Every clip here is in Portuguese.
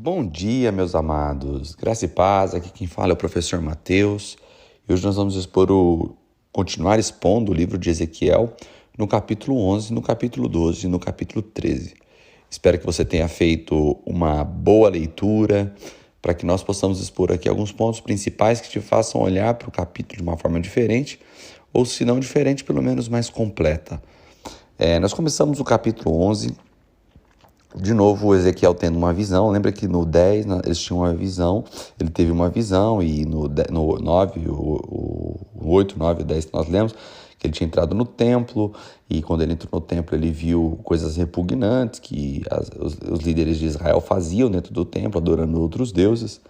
Bom dia, meus amados. Graça e paz. Aqui quem fala é o professor Mateus. E hoje nós vamos continuar expondo o livro de Ezequiel no capítulo 11, no capítulo 12 e no capítulo 13. Espero que você tenha feito uma boa leitura para que nós possamos expor aqui alguns pontos principais que te façam olhar para o capítulo de uma forma diferente, ou se não diferente, pelo menos mais completa. Nós começamos o capítulo 11. De novo, o Ezequiel tendo uma visão. Lembra que no 10 eles tinham uma visão, ele teve uma visão, e no 9, o 8, 9 e 10 que nós lemos, que ele tinha entrado no templo, e quando ele entrou no templo ele viu coisas repugnantes que os líderes de Israel faziam dentro do templo, adorando outros deuses.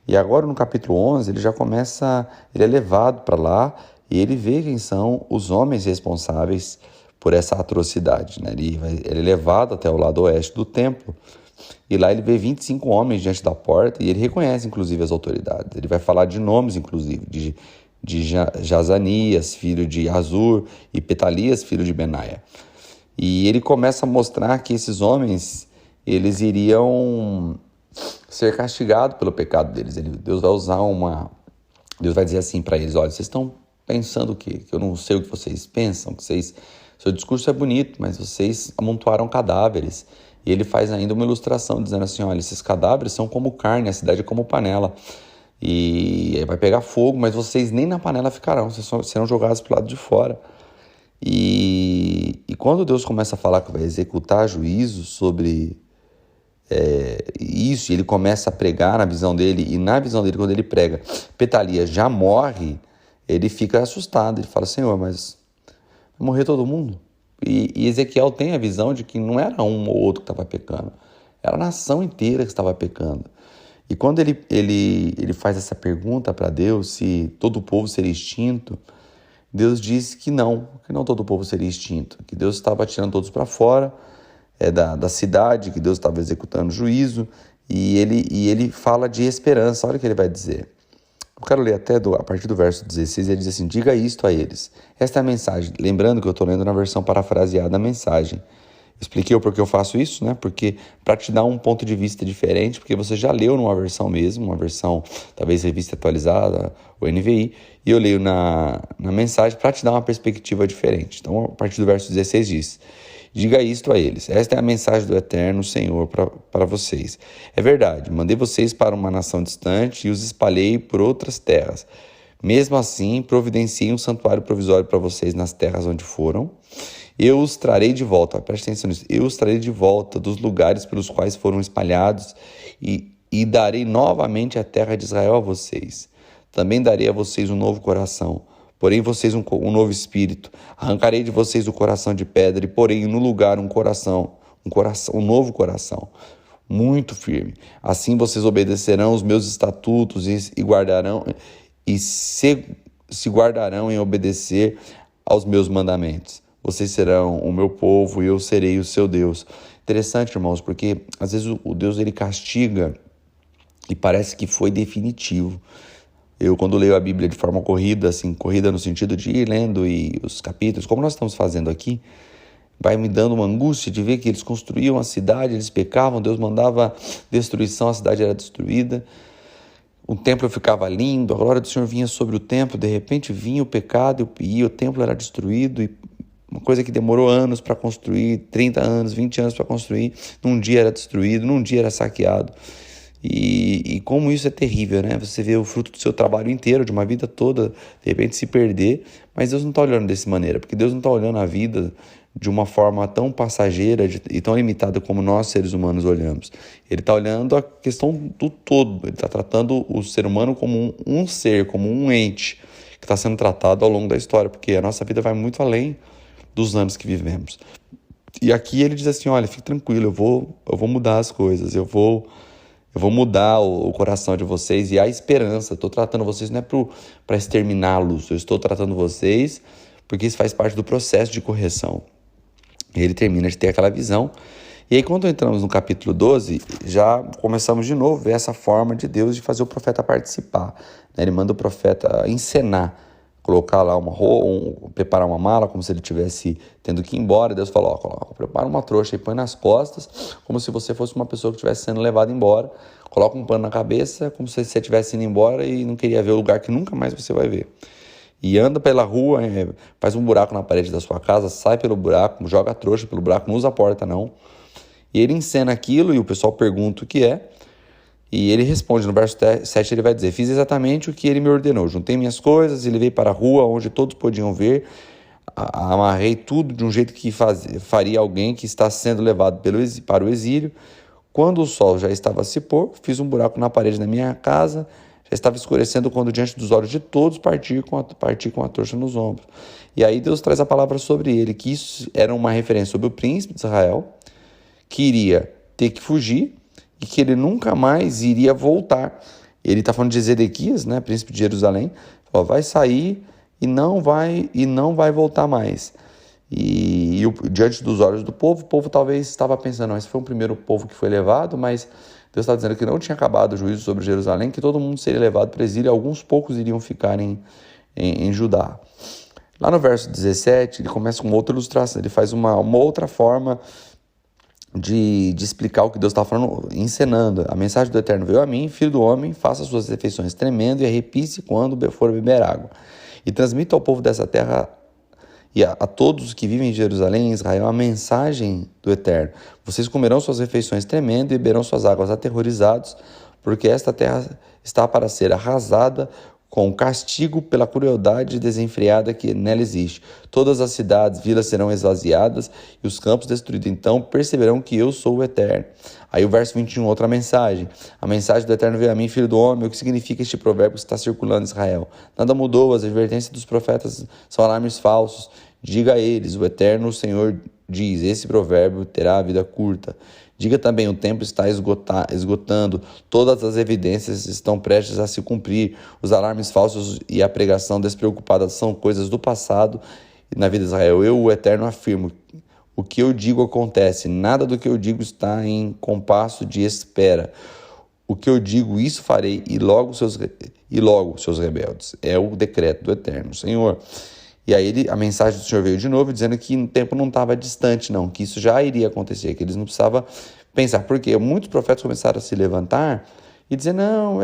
E agora no capítulo 11 ele já começa, ele é levado para lá e ele vê quem são os homens responsáveis por essa atrocidade, né? Ele é levado até o lado oeste do templo e lá ele vê 25 homens diante da porta e ele reconhece inclusive as autoridades. Ele vai falar de nomes inclusive, de Jazanias, filho de Azur, e Petalias, filho de Benaia. E ele começa a mostrar que esses homens, eles iriam ser castigados pelo pecado deles. Deus vai dizer assim para eles: olha, vocês estão pensando o quê? Que eu não sei o que vocês pensam, seu discurso é bonito, mas vocês amontoaram cadáveres. E ele faz ainda uma ilustração dizendo assim: olha, esses cadáveres são como carne, a cidade é como panela. E vai pegar fogo, mas vocês nem na panela ficarão, vocês serão jogados para o lado de fora. E quando Deus começa a falar que vai executar juízo sobre isso, e ele começa a pregar na visão dele, e na visão dele, quando ele prega, Petalias já morre, ele fica assustado. Ele fala: Senhor, mas vai morrer todo mundo? E Ezequiel tem a visão de que não era um ou outro que estava pecando, era a nação inteira que estava pecando. E quando ele faz essa pergunta para Deus, se todo o povo seria extinto, Deus disse que não todo o povo seria extinto, que Deus estava tirando todos para fora da cidade, que Deus estava executando juízo, e ele fala de esperança. Olha o que ele vai dizer. Eu quero ler até a partir do verso 16, ele diz assim: diga isto a eles. Esta é a mensagem. Lembrando que eu estou lendo na versão parafraseada da mensagem. Expliquei o porquê eu faço isso, né? Porque para te dar um ponto de vista diferente, porque você já leu numa versão mesmo, uma versão talvez revista atualizada, o NVI, e eu leio na mensagem para te dar uma perspectiva diferente. Então, a partir do verso 16 diz: diga isto a eles. Esta é a mensagem do Eterno Senhor para vocês. É verdade, mandei vocês para uma nação distante e os espalhei por outras terras. Mesmo assim, providenciei um santuário provisório para vocês nas terras onde foram. Eu os trarei de volta, preste atenção nisso, eu os trarei de volta dos lugares pelos quais foram espalhados e darei novamente a terra de Israel a vocês. Também darei a vocês um novo coração, porém vocês um novo espírito. Arrancarei de vocês o coração de pedra e porei no lugar um novo coração, muito firme. Assim vocês obedecerão os meus estatutos e guardarão e se guardarão em obedecer aos meus mandamentos. Vocês serão o meu povo e eu serei o seu Deus. Interessante, irmãos, porque às vezes o Deus ele castiga e parece que foi definitivo. Eu, quando leio a Bíblia de forma corrida, assim, corrida no sentido de ir lendo e os capítulos, como nós estamos fazendo aqui, vai me dando uma angústia de ver que eles construíam a cidade, eles pecavam, Deus mandava destruição, a cidade era destruída. O templo ficava lindo, a glória do Senhor vinha sobre o templo, de repente vinha o pecado e o templo era destruído, e uma coisa que demorou anos para construir, 30 anos, 20 anos para construir, num dia era destruído, num dia era saqueado. E como isso é terrível, né? Você vê o fruto do seu trabalho inteiro, de uma vida toda, de repente se perder, mas Deus não está olhando dessa maneira, porque Deus não está olhando a vida de uma forma tão passageira e tão limitada como nós, seres humanos, olhamos. Ele está olhando a questão do todo, ele está tratando o ser humano como um ser, como um ente, que está sendo tratado ao longo da história, porque a nossa vida vai muito além dos anos que vivemos. E aqui ele diz assim: olha, fique tranquilo, eu vou mudar as coisas, eu vou mudar o coração de vocês e a esperança. Estou tratando vocês não é para exterminá-los, eu estou tratando vocês porque isso faz parte do processo de correção. E ele termina de ter aquela visão. E aí, quando entramos no capítulo 12, já começamos de novo a ver essa forma de Deus de fazer o profeta participar, né? Ele manda o profeta encenar colocar lá preparar uma mala, como se ele estivesse tendo que ir embora. Deus falou, prepara uma trouxa e põe nas costas, como se você fosse uma pessoa que estivesse sendo levada embora. Coloca um pano na cabeça, como se você estivesse indo embora e não queria ver o lugar que nunca mais você vai ver. E anda pela rua, faz um buraco na parede da sua casa, sai pelo buraco, joga a trouxa pelo buraco, não usa a porta não. E ele encena aquilo e o pessoal pergunta o que é. E ele responde, no verso 7 ele vai dizer: fiz exatamente o que ele me ordenou, juntei minhas coisas e levei para a rua onde todos podiam ver, amarrei tudo de um jeito que faria alguém que está sendo levado para o exílio. Quando o sol já estava a se pôr, fiz um buraco na parede da minha casa, já estava escurecendo quando diante dos olhos de todos parti com a trouxa nos ombros. E aí Deus traz a palavra sobre ele, que isso era uma referência sobre o príncipe de Israel, que iria ter que fugir e que ele nunca mais iria voltar. Ele está falando de Zedequias, né, príncipe de Jerusalém, falou, vai sair e não vai voltar mais. E diante dos olhos do povo, o povo talvez estava pensando, esse foi o primeiro povo que foi levado, mas Deus está dizendo que não tinha acabado o juízo sobre Jerusalém, que todo mundo seria levado para o exílio e alguns poucos iriam ficar em Judá. Lá no verso 17, ele começa com outra ilustração, ele faz uma outra forma de explicar o que Deus está falando, encenando. A mensagem do Eterno veio a mim, filho do homem, faça suas refeições tremendo e arrepie-se quando for beber água. E transmita ao povo dessa terra e a todos os que vivem em Jerusalém e Israel a mensagem do Eterno. Vocês comerão suas refeições tremendo e beberão suas águas aterrorizados, porque esta terra está para ser arrasada com castigo pela crueldade desenfreada que nela existe. Todas as cidades, vilas serão esvaziadas e os campos destruídos. Então perceberão que eu sou o Eterno. Aí o verso 21, outra mensagem. A mensagem do Eterno veio a mim, filho do homem. O que significa este provérbio que está circulando em Israel? Nada mudou, as advertências dos profetas são alarmes falsos. Diga a eles, o Eterno, o Senhor diz, esse provérbio terá a vida curta. Diga também, o tempo está esgotando, todas as evidências estão prestes a se cumprir, os alarmes falsos e a pregação despreocupada são coisas do passado na vida de Israel. Eu, o Eterno, afirmo, o que eu digo acontece, nada do que eu digo está em compasso de espera. O que eu digo, isso farei, e logo seus rebeldes. É o decreto do Eterno, Senhor. E aí a mensagem do Senhor veio de novo, dizendo que o tempo não estava distante, não, que isso já iria acontecer, que eles não precisavam pensar. Porque muitos profetas começaram a se levantar e dizer, não,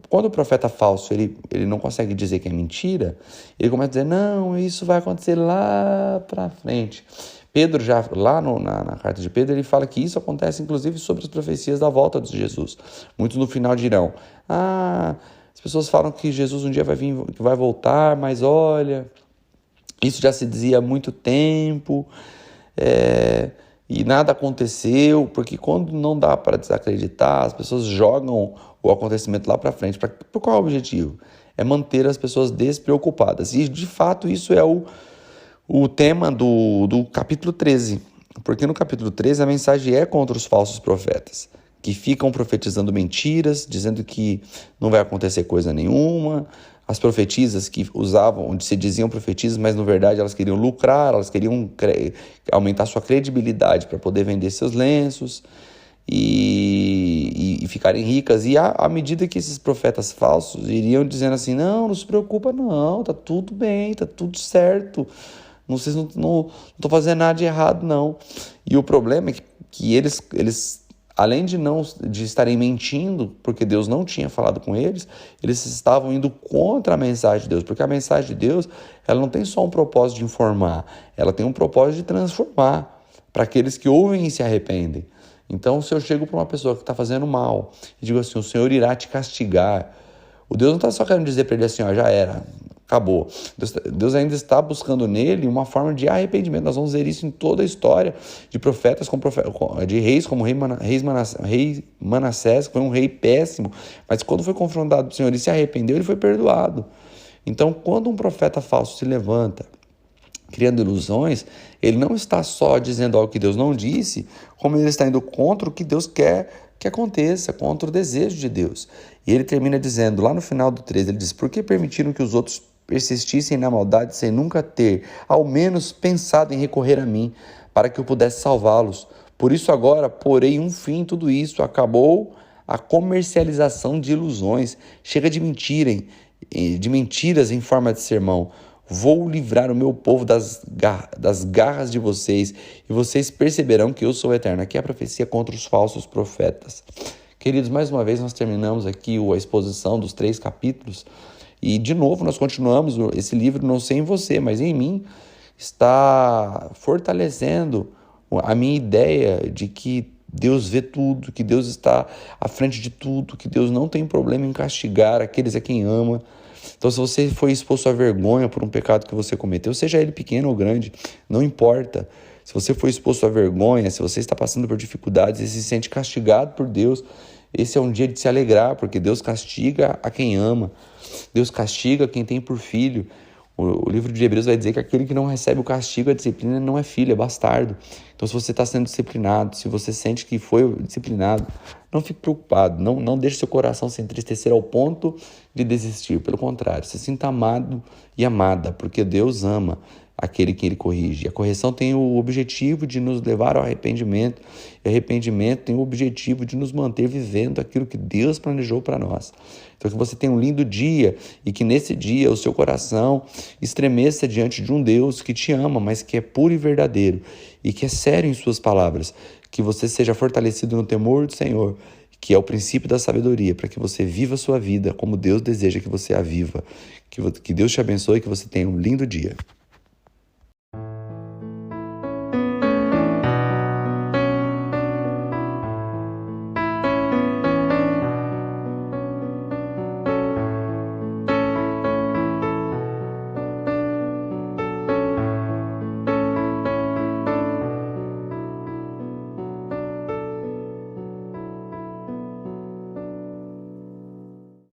quando o profeta falso ele não consegue dizer que é mentira, ele começa a dizer, não, isso vai acontecer lá para frente. Pedro, já lá na carta de Pedro, ele fala que isso acontece inclusive sobre as profecias da volta de Jesus. Muitos no final dirão, as pessoas falam que Jesus um dia que vai voltar, mas olha, isso já se dizia há muito tempo, e nada aconteceu, porque quando não dá para desacreditar, as pessoas jogam o acontecimento lá para frente. Por qual objetivo? É manter as pessoas despreocupadas. E, de fato, isso é o tema do capítulo 13. Porque no capítulo 13 a mensagem é contra os falsos profetas, que ficam profetizando mentiras, dizendo que não vai acontecer coisa nenhuma. As profetisas que usavam, onde se diziam profetisas, mas na verdade elas queriam lucrar, elas queriam aumentar sua credibilidade para poder vender seus lenços e ficarem ricas. E à medida que esses profetas falsos iriam dizendo assim, não se preocupa não, tá tudo bem, tá tudo certo, vocês não estão fazendo nada de errado não. E o problema é que eles além de estarem mentindo, porque Deus não tinha falado com eles estavam indo contra a mensagem de Deus, porque a mensagem de Deus, ela não tem só um propósito de informar, ela tem um propósito de transformar, para aqueles que ouvem e se arrependem. Então, se eu chego para uma pessoa que está fazendo mal, e digo assim, o Senhor irá te castigar, o Deus não está só querendo dizer para ele assim, já era, acabou. Deus ainda está buscando nele uma forma de arrependimento. Nós vamos ver isso em toda a história de profetas, de reis, como rei Manassés, que foi um rei péssimo, mas quando foi confrontado pelo Senhor e se arrependeu, ele foi perdoado. Então, quando um profeta falso se levanta, criando ilusões, ele não está só dizendo algo que Deus não disse, como ele está indo contra o que Deus quer que aconteça, contra o desejo de Deus. E ele termina dizendo, lá no final do 13, ele diz, por que permitiram que os outros persistissem na maldade sem nunca ter, ao menos, pensado em recorrer a mim, para que eu pudesse salvá-los? Por isso agora porei um fim em tudo isso, acabou a comercialização de ilusões, chega de mentirem, de mentiras em forma de sermão. Vou livrar o meu povo das garras de vocês, e vocês perceberão que eu sou eterno. Aqui é a profecia contra os falsos profetas. Queridos, mais uma vez nós terminamos aqui a exposição dos 3 capítulos, e de novo nós continuamos. Esse livro, não sei em você, mas em mim, está fortalecendo a minha ideia de que Deus vê tudo, que Deus está à frente de tudo, que Deus não tem problema em castigar aqueles a quem ama. Então, se você foi exposto à vergonha por um pecado que você cometeu, seja ele pequeno ou grande, não importa. Se você foi exposto à vergonha, se você está passando por dificuldades e se sente castigado por Deus, esse é um dia de se alegrar, porque Deus castiga a quem ama. Deus castiga quem tem por filho. O livro de Hebreus vai dizer que aquele que não recebe o castigo, a disciplina, não é filho, é bastardo. Então, se você está sendo disciplinado, se você sente que foi disciplinado, não fique preocupado, não deixe seu coração se entristecer ao ponto de desistir. Pelo contrário, se sinta amado e amada, porque Deus ama aquele que ele corrige. A correção tem o objetivo de nos levar ao arrependimento, e o arrependimento tem o objetivo de nos manter vivendo aquilo que Deus planejou para nós. Então, que você tenha um lindo dia e que nesse dia o seu coração estremeça diante de um Deus que te ama, mas que é puro e verdadeiro e que é sério em suas palavras. Que você seja fortalecido no temor do Senhor, que é o princípio da sabedoria, para que você viva a sua vida como Deus deseja que você a viva. Que Deus te abençoe e que você tenha um lindo dia.